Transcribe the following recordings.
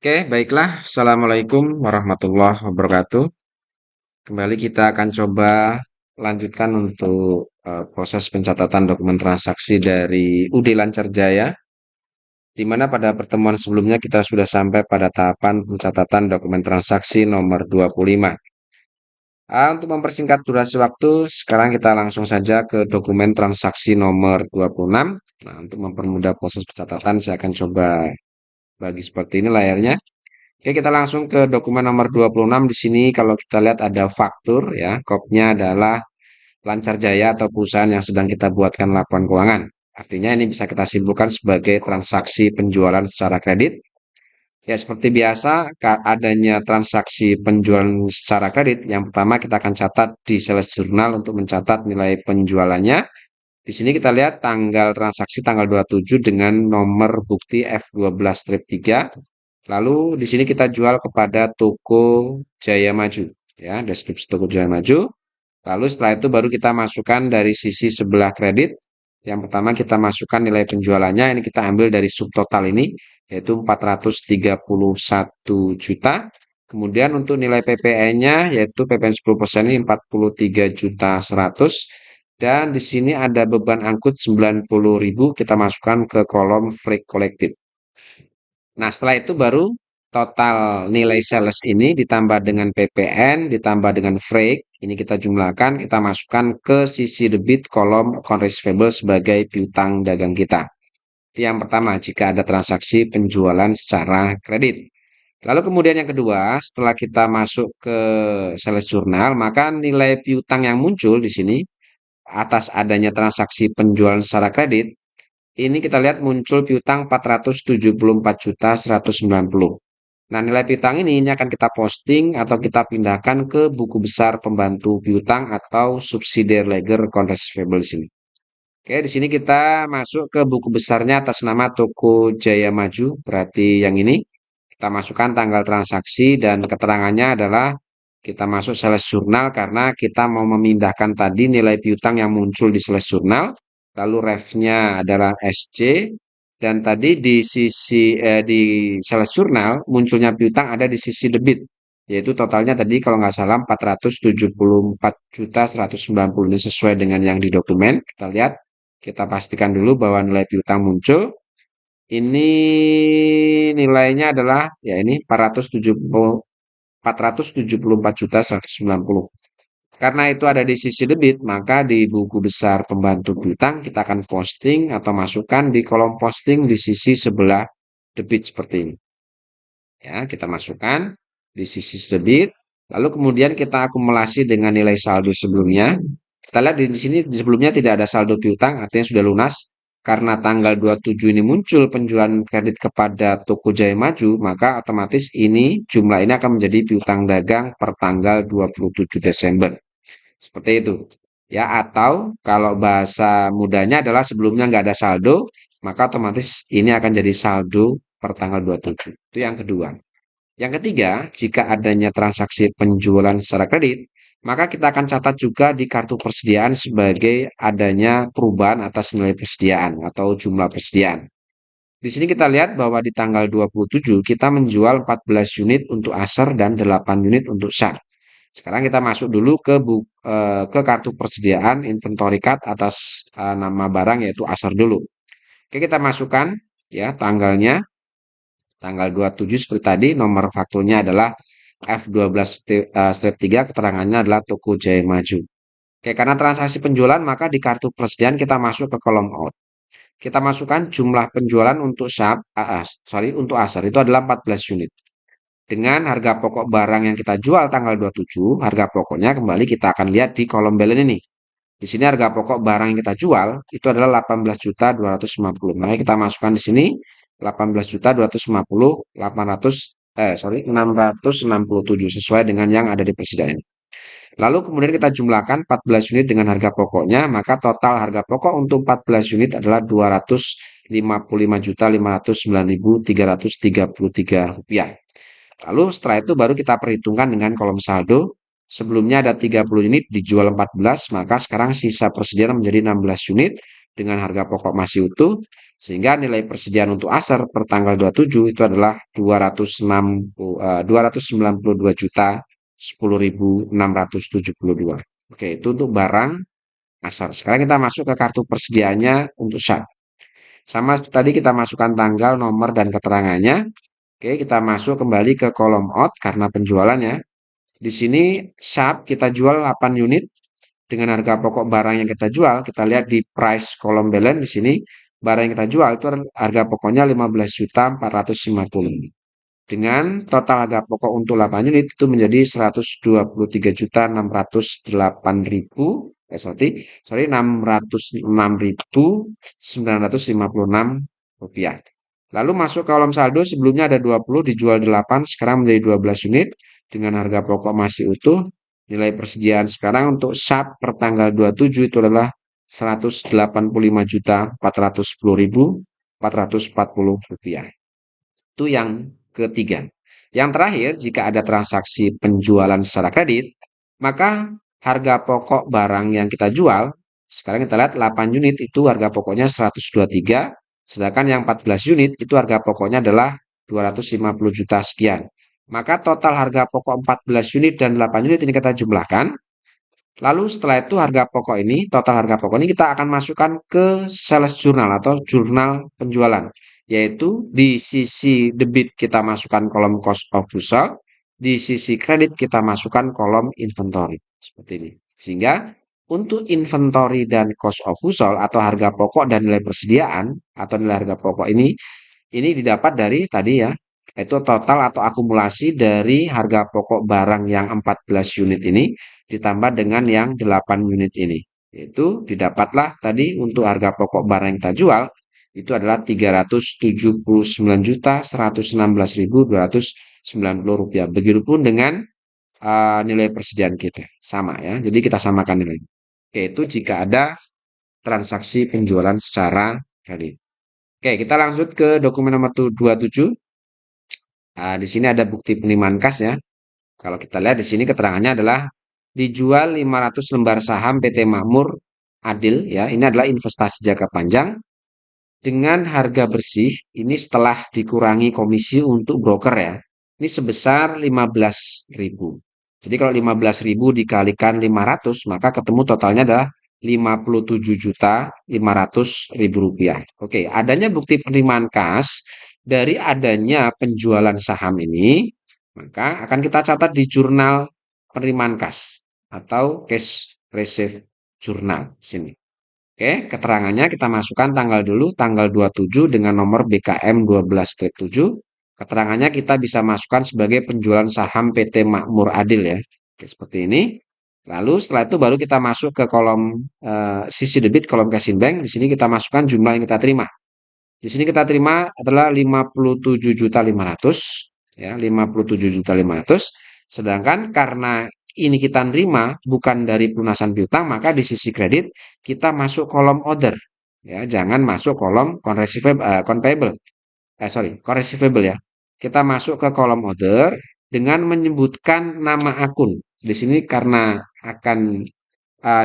Oke, baiklah. Assalamualaikum warahmatullahi wabarakatuh. Kembali kita akan coba lanjutkan untuk proses pencatatan dokumen transaksi dari UD Lancar Jaya, di mana pada pertemuan sebelumnya kita sudah sampai pada tahapan pencatatan dokumen transaksi nomor 25. Untuk mempersingkat durasi waktu, sekarang kita langsung saja ke dokumen transaksi nomor 26. Nah, untuk mempermudah proses pencatatan, saya akan coba bagi seperti ini layarnya. Oke, kita langsung ke dokumen nomor 26. Di sini kalau kita lihat ada faktur ya, kopnya adalah Lancar Jaya atau perusahaan yang sedang kita buatkan laporan keuangan. Artinya ini bisa kita simpulkan sebagai transaksi penjualan secara kredit. Ya, seperti biasa, adanya transaksi penjualan secara kredit, yang pertama kita akan catat di sales jurnal untuk mencatat nilai penjualannya. Di sini kita lihat tanggal transaksi tanggal 27 dengan nomor bukti F12-3. Lalu di sini kita jual kepada toko Jaya Maju, ya, deskripsi toko Jaya Maju. Lalu setelah itu baru kita masukkan dari sisi sebelah kredit. Yang pertama kita masukkan nilai penjualannya, ini kita ambil dari subtotal ini, yaitu 431 juta. Kemudian untuk nilai PPN-nya, yaitu PPN 10% ini 43 juta 100. Dan di sini ada beban angkut 90.000, kita masukkan ke kolom freight collected. Nah, setelah itu baru total nilai sales ini ditambah dengan PPN, ditambah dengan freight. Ini kita jumlahkan, kita masukkan ke sisi debit kolom account receivable sebagai piutang dagang kita. Itu yang pertama, jika ada transaksi penjualan secara kredit. Lalu kemudian yang kedua, setelah kita masuk ke sales journal, maka nilai piutang yang muncul di sini atas adanya transaksi penjualan secara kredit, ini kita lihat muncul piutang 474.190. Nah, nilai piutang ini akan kita posting atau kita pindahkan ke buku besar pembantu piutang atau subsidiary ledger account receivable di sini. Oke, di sini kita masuk ke buku besarnya atas nama Toko Jaya Maju, berarti yang ini. Kita masukkan tanggal transaksi dan keterangannya adalah kita masuk sales jurnal karena kita mau memindahkan tadi nilai piutang yang muncul di sales jurnal. Lalu refnya adalah SC, dan tadi di sisi di sales jurnal munculnya piutang ada di sisi debit, yaitu totalnya tadi kalau nggak salah 474.190. Ini sesuai dengan yang di dokumen. Kita lihat, kita pastikan dulu bahwa nilai piutang muncul. Ini nilainya adalah ya ini 474.190. Karena itu ada di sisi debit, maka di buku besar pembantu piutang kita akan posting atau masukkan di kolom posting di sisi sebelah debit seperti ini. Ya, kita masukkan di sisi debit, lalu kemudian kita akumulasi dengan nilai saldo sebelumnya. Kita lihat di sini sebelumnya tidak ada saldo piutang, artinya sudah lunas. Karena tanggal 27 ini muncul penjualan kredit kepada Toko Jaya Maju, maka otomatis ini jumlah ini akan menjadi piutang dagang per tanggal 27 Desember. Seperti itu. Ya, atau kalau bahasa mudahnya adalah sebelumnya nggak ada saldo, maka otomatis ini akan jadi saldo per tanggal 27. Itu yang kedua. Yang ketiga, jika adanya transaksi penjualan secara kredit, maka kita akan catat juga di kartu persediaan sebagai adanya perubahan atas nilai persediaan atau jumlah persediaan. Di sini kita lihat bahwa di tanggal 27 kita menjual 14 unit untuk aser dan 8 unit untuk SAR. Sekarang kita masuk dulu ke kartu persediaan inventory card atas nama barang yaitu aser dulu. Oke, kita masukkan ya tanggalnya. Tanggal 27 seperti tadi, nomor fakturnya adalah F12-3, keterangannya adalah Toko Jaya Maju. Oke, karena transaksi penjualan, maka di kartu persediaan kita masuk ke kolom out. Kita masukkan jumlah penjualan untuk untuk aser itu adalah 14 unit. Dengan harga pokok barang yang kita jual tanggal 27, harga pokoknya kembali kita akan lihat di kolom balance ini. Di sini harga pokok barang yang kita jual itu adalah 18.250. Maka kita masukkan di sini 18.250 667 sesuai dengan yang ada di persediaan ini. Lalu kemudian kita jumlahkan 14 unit dengan harga pokoknya, maka total harga pokok untuk 14 unit adalah Rp255.509.333. Lalu setelah itu baru kita perhitungkan dengan kolom saldo. Sebelumnya ada 30 unit dijual 14, maka sekarang sisa persediaan menjadi 16 unit. dengan harga pokok masih utuh, sehingga nilai persediaan untuk asar per tanggal 27 itu adalah 292 juta 10.672. Oke, itu untuk barang asar. Sekarang kita masuk ke kartu persediaannya untuk SHAP. Sama tadi kita masukkan tanggal, nomor, dan keterangannya. Oke, kita masuk kembali ke kolom out karena penjualannya. Di sini SHAP kita jual 8 unit dengan harga pokok barang yang kita jual. Kita lihat di price column balance di sini barang yang kita jual itu harga pokoknya 15.450. Dengan total harga pokok untuk 8 unit itu menjadi 123.608.000 606.956 rupiah. Lalu masuk kolom saldo, sebelumnya ada 20 dijual 8, sekarang menjadi 12 unit dengan harga pokok masih utuh. Nilai persediaan sekarang untuk SHAP per tanggal 27 itu adalah 185.410.440 rupiah. Itu yang ketiga. Yang terakhir, jika ada transaksi penjualan secara kredit, maka harga pokok barang yang kita jual, sekarang kita lihat 8 unit itu harga pokoknya 123, sedangkan yang 14 unit itu harga pokoknya adalah 250 juta sekian. Maka total harga pokok 14 unit dan 8 unit ini kita jumlahkan. Lalu setelah itu harga pokok ini, total harga pokok ini kita akan masukkan ke sales journal atau jurnal penjualan. Yaitu di sisi debit kita masukkan kolom cost of goods sold, di sisi kredit kita masukkan kolom inventory. Seperti ini. Sehingga untuk inventory dan cost of goods sold atau harga pokok dan nilai persediaan atau nilai harga pokok ini didapat dari tadi ya, itu total atau akumulasi dari harga pokok barang yang 14 unit ini ditambah dengan yang 8 unit ini. Itu didapatlah tadi untuk harga pokok barang yang kita jual itu adalah 379.116.290 rupiah. Begitupun dengan nilai persediaan kita. Sama ya. Jadi kita samakan nilai. Oke, itu jika ada transaksi penjualan secara kredit. Oke, kita lanjut ke dokumen nomor 27. Nah, di sini ada bukti penerimaan kas ya. Kalau kita lihat di sini keterangannya adalah dijual 500 lembar saham PT Makmur Adil ya. Ini adalah investasi jangka panjang dengan harga bersih ini setelah dikurangi komisi untuk broker ya. Ini sebesar 15.000. Jadi kalau 15.000 dikalikan 500 maka ketemu totalnya adalah 57.500.000 rupiah. Oke, adanya bukti penerimaan kas dari adanya penjualan saham ini, maka akan kita catat di jurnal penerimaan kas atau cash receipt journal sini. Oke, keterangannya kita masukkan tanggal dulu, tanggal 27 dengan nomor BKM 12-7. Keterangannya kita bisa masukkan sebagai penjualan saham PT Makmur Adil ya. Oke, seperti ini. Lalu setelah itu baru kita masuk ke kolom sisi debit, kolom cash in bank. Di sini kita masukkan jumlah yang kita terima. Di sini kita terima adalah 57.500 ya, 57.500. Sedangkan karena ini kita nerima bukan dari pelunasan piutang, maka di sisi kredit kita masuk kolom order ya, jangan masuk kolom receivable ya. Kita masuk ke kolom order dengan menyebutkan nama akun. Di sini karena akan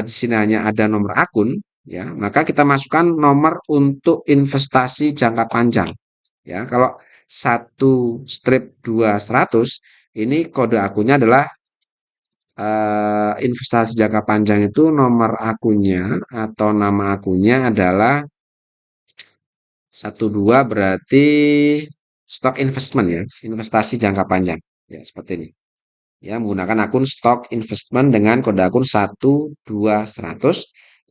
di sini hanya ada nomor akun ya, maka kita masukkan nomor untuk investasi jangka panjang. Ya, kalau 1-200 ini kode akunnya adalah investasi jangka panjang itu nomor akunnya atau nama akunnya adalah 12 berarti stock investment ya, investasi jangka panjang. Ya, seperti ini. Ya, menggunakan akun stock investment dengan kode akun 1-200.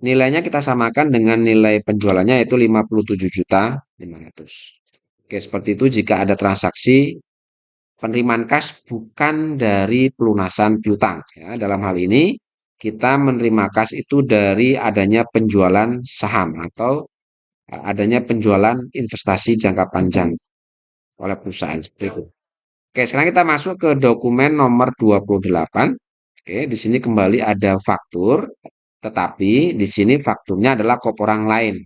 Nilainya kita samakan dengan nilai penjualannya yaitu 57.500. Oke, seperti itu jika ada transaksi penerimaan kas bukan dari pelunasan piutang. Ya, dalam hal ini kita menerima kas itu dari adanya penjualan saham atau adanya penjualan investasi jangka panjang oleh perusahaan seperti itu. Oke, sekarang kita masuk ke dokumen nomor 28. Oke, di sini kembali ada faktur, tetapi di sini fakturnya adalah kop orang lain.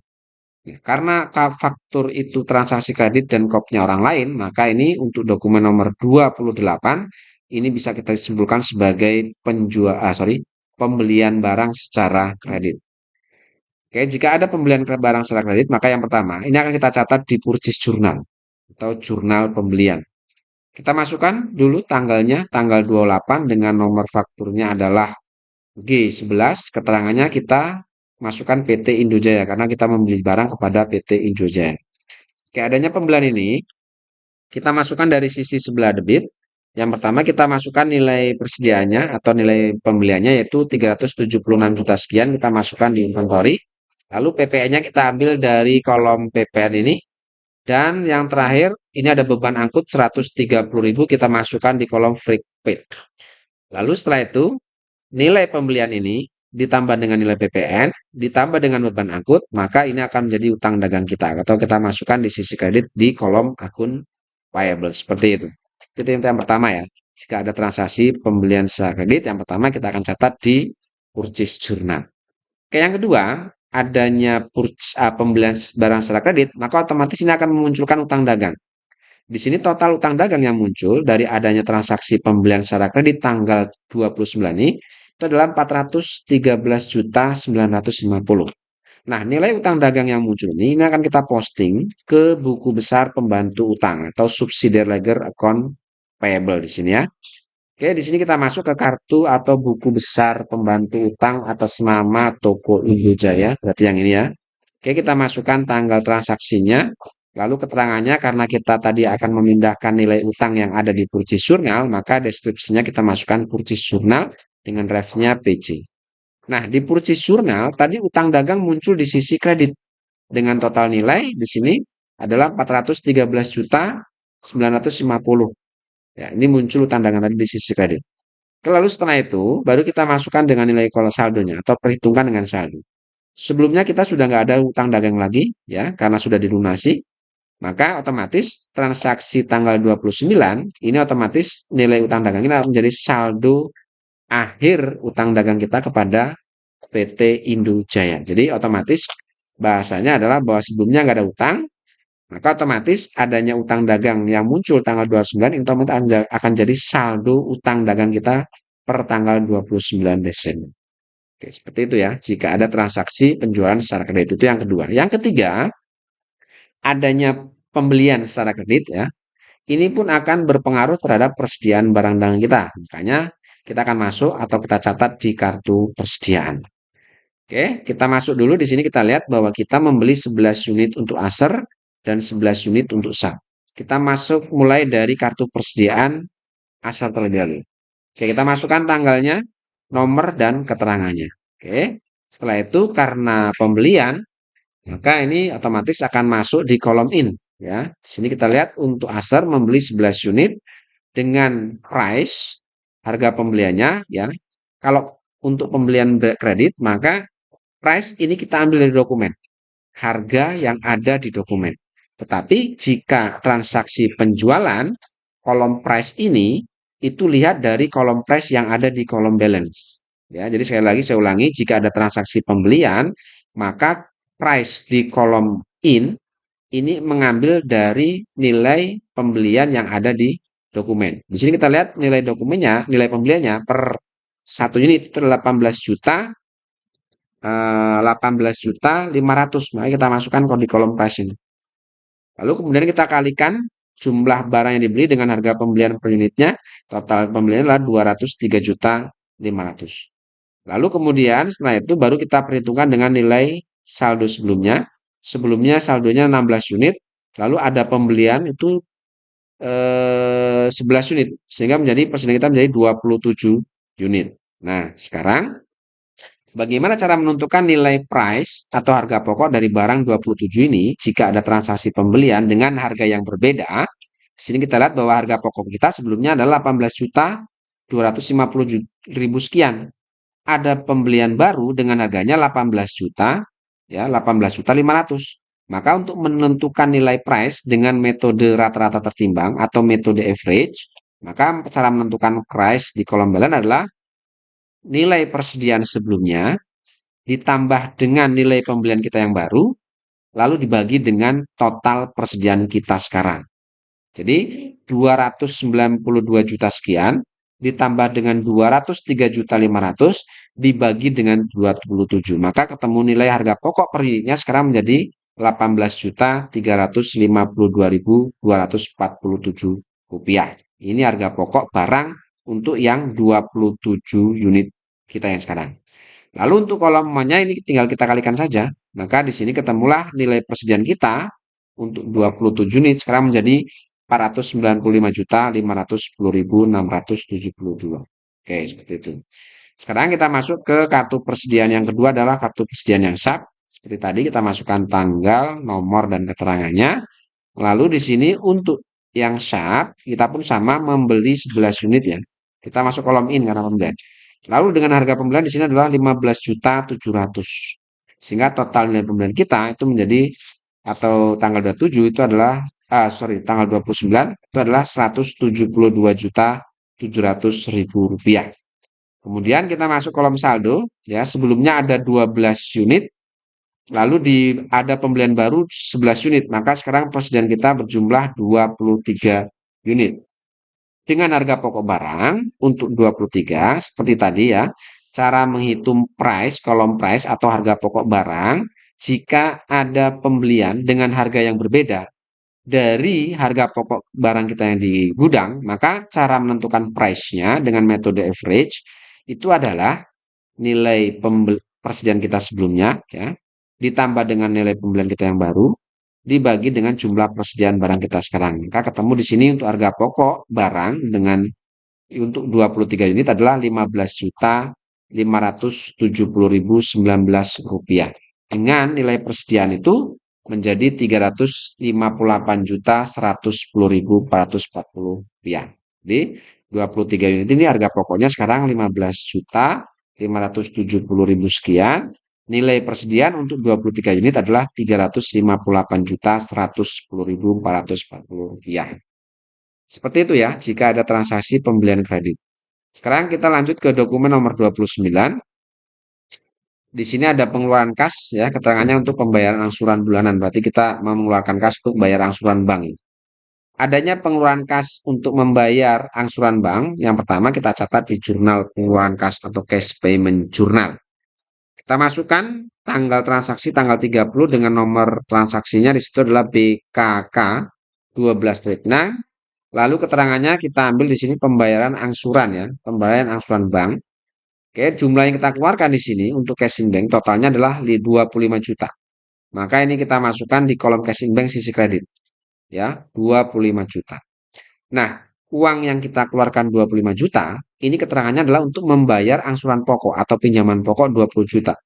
Ya, karena faktur itu transaksi kredit dan kopnya orang lain, maka ini untuk dokumen nomor 28 ini bisa kita simpulkan sebagai pembelian barang secara kredit. Oke, jika ada pembelian barang secara kredit, maka yang pertama, ini akan kita catat di purchase journal atau jurnal pembelian. Kita masukkan dulu tanggalnya, tanggal 28 dengan nomor fakturnya adalah G11, keterangannya kita masukkan PT Indojaya karena kita membeli barang kepada PT Indojaya. Oke, adanya pembelian ini, kita masukkan dari sisi sebelah debit. Yang pertama kita masukkan nilai persediaannya atau nilai pembeliannya yaitu 376 juta sekian, kita masukkan di inventory. Lalu PPN-nya kita ambil dari kolom PPN ini. Dan yang terakhir, ini ada beban angkut 130.000 kita masukkan di kolom free paid. Lalu setelah itu, nilai pembelian ini ditambah dengan nilai PPN, ditambah dengan beban angkut, maka ini akan menjadi utang dagang kita. Atau kita masukkan di sisi kredit di kolom akun payable. Seperti itu. Itu yang pertama ya. Jika ada transaksi pembelian secara kredit, yang pertama kita akan catat di purchase journal. Oke, yang kedua, adanya pembelian barang secara kredit, maka otomatis ini akan memunculkan utang dagang. Di sini total utang dagang yang muncul dari adanya transaksi pembelian secara kredit tanggal 29 ini itu adalah 413.950. Nah, nilai utang dagang yang muncul ini akan kita posting ke buku besar pembantu utang atau subsidiary ledger account payable di sini ya. Oke, di sini kita masuk ke kartu atau buku besar pembantu utang atas nama Toko Indojaya, berarti yang ini ya. Oke, kita masukkan tanggal transaksinya, lalu keterangannya karena kita tadi akan memindahkan nilai utang yang ada di purchase journal, maka deskripsinya kita masukkan purchase journal dengan refnya PC. Nah, di purchase journal tadi utang dagang muncul di sisi kredit dengan total nilai di sini adalah 413.950. Ya, ini muncul utang dagang tadi di sisi kredit. Lalu setelah itu baru kita masukkan dengan nilai saldonya atau perhitungkan dengan saldo. Sebelumnya kita sudah nggak ada utang dagang lagi ya karena sudah dilunasi. Maka otomatis transaksi tanggal 29 ini otomatis nilai utang dagang ini menjadi saldo akhir utang dagang kita kepada PT Indojaya. Jadi otomatis bahasanya adalah bahwa sebelumnya nggak ada utang, maka otomatis adanya utang dagang yang muncul tanggal 29 itu akan jadi saldo utang dagang kita per tanggal 29 Desember. Oke, seperti itu ya. Jika ada transaksi penjualan secara kredit itu yang kedua. Yang ketiga, adanya pembelian secara kredit ya. Ini pun akan berpengaruh terhadap persediaan barang dagang kita. Makanya kita akan masuk atau kita catat di kartu persediaan. Oke, kita masuk dulu di sini kita lihat bahwa kita membeli 11 unit untuk aser dan 11 unit untuk SAP. Kita masuk mulai dari kartu persediaan aser terlebih dahulu. Oke, kita masukkan tanggalnya, nomor dan keterangannya. Oke. Setelah itu karena pembelian, maka ini otomatis akan masuk di kolom in ya. Di sini kita lihat untuk aser membeli 11 unit dengan price harga pembeliannya ya. Kalau untuk pembelian kredit maka price ini kita ambil dari dokumen. Harga yang ada di dokumen. Tetapi jika transaksi penjualan, kolom price ini itu lihat dari kolom price yang ada di kolom balance. Ya, jadi sekali lagi saya ulangi, jika ada transaksi pembelian, maka price di kolom in ini mengambil dari nilai pembelian yang ada di dokumen. Di sini kita lihat nilai dokumennya, nilai pembeliannya per satu unit itu 18 juta 18.500. Maka kita masukkan di kolom price ini. Lalu kemudian kita kalikan jumlah barang yang dibeli dengan harga pembelian per unitnya. Total pembelian adalah 203.500. Lalu kemudian setelah itu baru kita perhitungkan dengan nilai saldo sebelumnya. Sebelumnya saldonya 16 unit. Lalu ada pembelian itu 11 unit. Sehingga menjadi persediaan kita menjadi 27 unit. Nah, sekarang bagaimana cara menentukan nilai price atau harga pokok dari barang 27 ini jika ada transaksi pembelian dengan harga yang berbeda? Di sini kita lihat bahwa harga pokok kita sebelumnya adalah 18.250.000 sekian. Ada pembelian baru dengan harganya 18 juta ya 18.500. Maka untuk menentukan nilai price dengan metode rata-rata tertimbang atau metode average, maka cara menentukan price di kolom balance adalah nilai persediaan sebelumnya ditambah dengan nilai pembelian kita yang baru, lalu dibagi dengan total persediaan kita sekarang. Jadi 292 juta sekian, ditambah dengan 203.500.000 dibagi dengan 27. Maka ketemu nilai harga pokok per unitnya sekarang menjadi 18.352.247 rupiah. Ini harga pokok barang untuk yang 27 unit kita yang sekarang. Lalu untuk kolomnya ini tinggal kita kalikan saja. Maka di sini ketemulah nilai persediaan kita untuk 27 unit sekarang menjadi 495.510.672. Oke, seperti itu. Sekarang kita masuk ke kartu persediaan yang kedua adalah kartu persediaan yang SAP. Seperti tadi kita masukkan tanggal, nomor, dan keterangannya. Lalu di sini untuk yang SAP kita pun sama membeli 11 unit ya. Kita masuk kolom in karena pembelian. Lalu dengan harga pembelian di sini adalah 15.700.000. Sehingga total nilai pembelian kita itu menjadi atau tanggal 27 itu adalah tanggal 29 itu adalah 172.700.000 rupiah. Kemudian kita masuk kolom saldo ya, sebelumnya ada 12 unit lalu ada pembelian baru 11 unit, maka sekarang persediaan kita berjumlah 23 unit. Dengan harga pokok barang untuk 23 seperti tadi ya, cara menghitung price, kolom price atau harga pokok barang jika ada pembelian dengan harga yang berbeda dari harga pokok barang kita yang di gudang, maka cara menentukan price-nya dengan metode average itu adalah nilai persediaan kita sebelumnya ya, ditambah dengan nilai pembelian kita yang baru dibagi dengan jumlah persediaan barang kita sekarang. Maka ketemu di sini untuk harga pokok barang dengan untuk 23 unit adalah 15.570.019 rupiah. Dengan nilai persediaan itu menjadi 358.110.440 rupiah. Jadi 23 unit ini harga pokoknya sekarang 15.570.000 sekian. Nilai persediaan untuk 23 unit adalah 358.110.440 rupiah. Seperti itu ya, jika ada transaksi pembelian kredit. Sekarang kita lanjut ke dokumen nomor 29. Di sini ada pengeluaran kas ya, keterangannya untuk pembayaran angsuran bulanan. Berarti kita mengeluarkan kas untuk bayar angsuran bank. Adanya pengeluaran kas untuk membayar angsuran bank, yang pertama kita catat di jurnal pengeluaran kas atau cash payment journal. Kita masukkan tanggal transaksi tanggal 30 dengan nomor transaksinya di situ adalah BKK 12 lalu keterangannya kita ambil di sini pembayaran angsuran ya, pembayaran angsuran bank. Oke, jumlah yang kita keluarkan di sini untuk cashing bank totalnya adalah 25 juta. Maka ini kita masukkan di kolom cashing bank sisi kredit. Ya, 25 juta. Nah, uang yang kita keluarkan 25 juta, ini keterangannya adalah untuk membayar angsuran pokok atau pinjaman pokok 20 juta.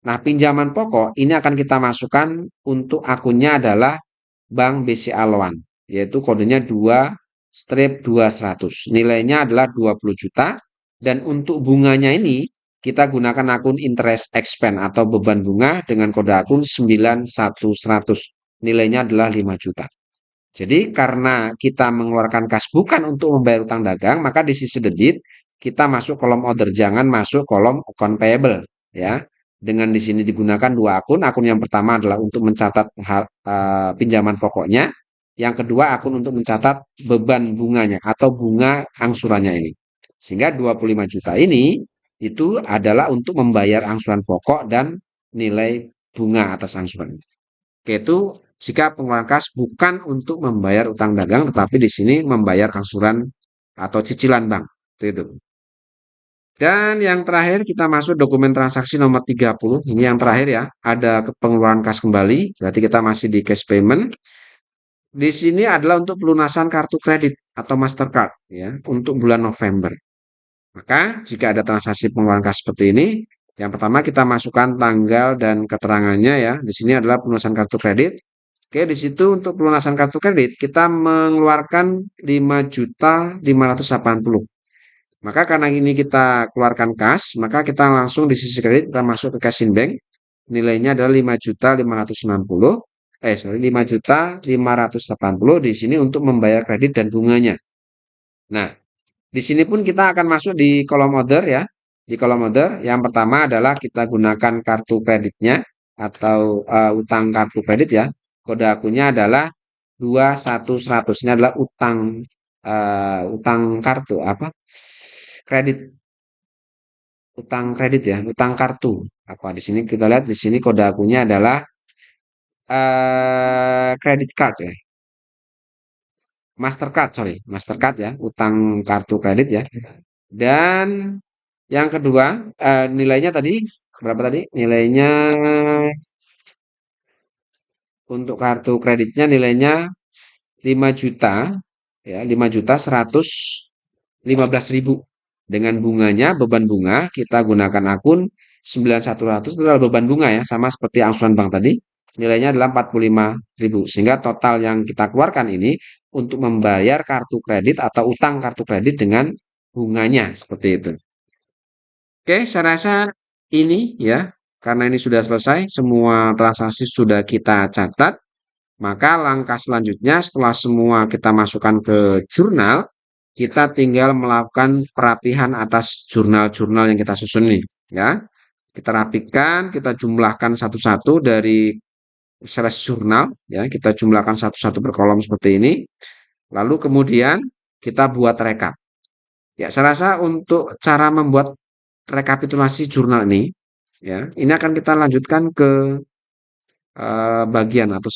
Nah, pinjaman pokok ini akan kita masukkan untuk akunnya adalah Bank BCA Loan, yaitu kodenya 2/200. Nilainya adalah 20 juta. Dan untuk bunganya ini kita gunakan akun interest expense atau beban bunga dengan kode akun 9100. Nilainya adalah 5 juta. Jadi karena kita mengeluarkan kas bukan untuk membayar utang dagang, maka di sisi debit kita masuk kolom order, jangan masuk kolom account payable ya. Dengan di sini digunakan dua akun. Akun yang pertama adalah untuk mencatat pinjaman pokoknya. Yang kedua akun untuk mencatat beban bunganya atau bunga angsurannya ini. Sehingga 25 juta ini itu adalah untuk membayar angsuran pokok dan nilai bunga atas angsuran. Yaitu jika pengeluaran kas bukan untuk membayar utang dagang, tetapi di sini membayar angsuran atau cicilan bank. Itu. Dan yang terakhir kita masuk dokumen transaksi nomor 30. Ini yang terakhir ya. Ada pengeluaran kas kembali. Berarti kita masih di cash payment. Di sini adalah untuk pelunasan kartu kredit atau Mastercard ya untuk bulan November. Maka jika ada transaksi pengeluaran kas seperti ini, yang pertama kita masukkan tanggal dan keterangannya ya. Di sini adalah pelunasan kartu kredit. Oke, di situ untuk pelunasan kartu kredit kita mengeluarkan 5.580. Maka karena ini kita keluarkan kas, maka kita langsung di sisi kredit kita masuk ke casing bank. Nilainya adalah 5.560. 5.580 di sini untuk membayar kredit dan bunganya. Nah, di sini pun kita akan masuk di kolom order ya. Di kolom order yang pertama adalah kita gunakan kartu kreditnya atau utang kartu kredit ya. Kode akunnya adalah 2100. Ini adalah utang kartu apa? kredit, utang kredit ya, utang kartu. Apa di sini kita lihat di sini kode akunnya adalah credit card ya. Mastercard, sorry, Mastercard ya, utang kartu kredit ya. Dan yang kedua, nilainya tadi berapa tadi? Nilainya untuk kartu kreditnya nilainya 5 juta ya, 5.115.000 dengan bunganya beban bunga kita gunakan akun 9100 itu adalah beban bunga ya, sama seperti angsuran bank tadi. Nilainya adalah 45.000 sehingga total yang kita keluarkan ini untuk membayar kartu kredit atau utang kartu kredit dengan bunganya seperti itu. Oke, saya rasa ini ya, karena ini sudah selesai, semua transaksi sudah kita catat, maka langkah selanjutnya setelah semua kita masukkan ke jurnal, kita tinggal melakukan perapihan atas jurnal-jurnal yang kita susun nih, ya. Kita rapikan, kita jumlahkan satu-satu dari series jurnal, ya. Kita jumlahkan satu-satu per kolom seperti ini. Lalu kemudian kita buat rekap. Ya, saya rasa untuk cara membuat rekapitulasi jurnal ini, ya, ini akan kita lanjutkan ke bagian atau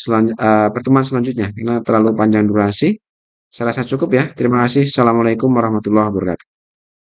pertemuan selanjutnya karena terlalu panjang durasi. Saya rasa cukup ya. Terima kasih. Assalamualaikum warahmatullahi wabarakatuh.